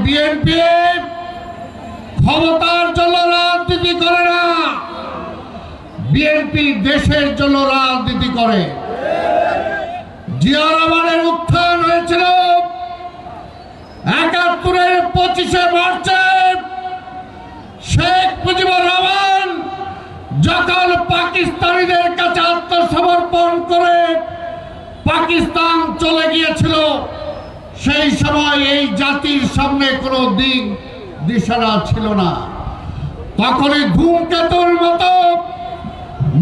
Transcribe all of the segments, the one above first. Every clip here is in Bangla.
বিএনপি ক্ষমতার জন্য রাজনীতি করে না, বিএনপি দেশের জন্য রাজনীতি করে। জিয়া রহমানের উত্থান হয়েছিল ৭১-এর ২৫শে মার্চে। শেখ মুজিবুর রহমান যখন পাকিস্তানিদের কাছে আত্মসমর্পণ করে পাকিস্তান চলে গিয়েছিল, সেই সময় এই জাতির সামনে কোনো দিক দিশারা ছিল না। তখনই ধূমকেতুর মতো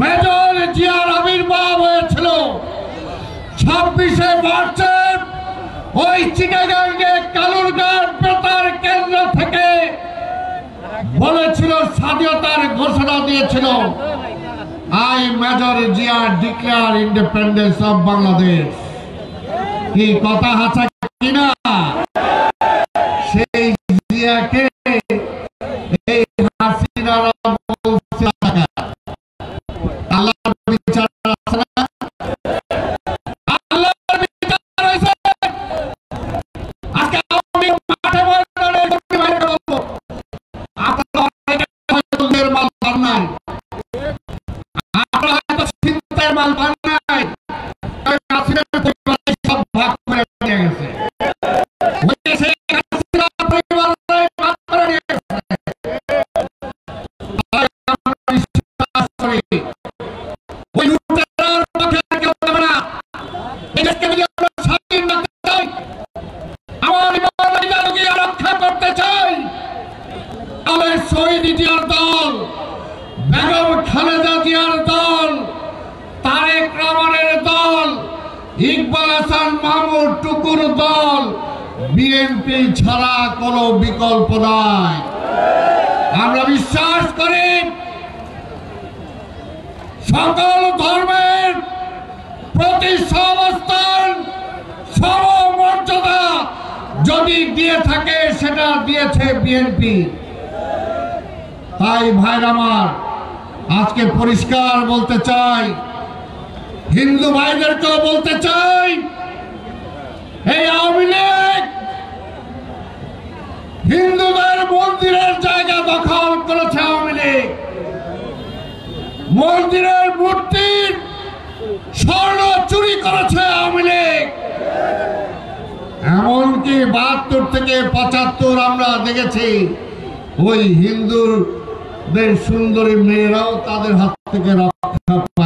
মেজর জিয়ার আবির্ভাব হয়েছিল। ২৬শে মার্চে ওই চিটাগাঙ্গে কালুরঘাট বেতার কেন্দ্র থেকে বলেছিল, স্বাধীনতার ঘোষণা দিয়েছিল, I major Zia declare independence of Bangladesh. কি কথা আছে কিনা? সেই জিয়াকে এই হাসিনারা বলছে আল্লাহর বিচার আছে না, আল্লাহর বিচার আছে। আজকে আমি মাঠে ময়দানে বলবো, আপনারা অনেকের মাল পান নাই, আপনারা হয়তো চিন্তার মাল পান নাই, হাসিনার পরিবারে সব ভাগ করে নিয়ে গেছে। শহীদ জিয়ার দল, বেগম খালেদা জিয়ার দল, তারেক রহমানের দল, ইকবাল হাসান মাহমুদ টুকুর দল, বিএনপি ছাড়া কোনো বিকল্প নাই। আমরা বিশ্বাস করি সকল ধর্মের প্রতি সমস্থান সমমর্যাদা যদি দিয়ে থাকে সেটা দিয়েছে বিএনপি। তাই ভাইরা আমার, আজকে পরিষ্কার বলতে চাই, হিন্দু ভাইদেরকেও বলতে চাই, এই আওয়ামী লীগ হিন্দুদের মন্দিরের জায়গা দখল করেছে। আওয়ামী লীগ মন্দিরের মূর্তির স্বর্ণ চুরি করেছে। আওয়ামী লীগ এমনকি ৭২ থেকে ৭৫ আমরা দেখেছি ওই হিন্দুদের সুন্দরী মেয়েরাও তাদের হাত থেকে রক্ষা পায়।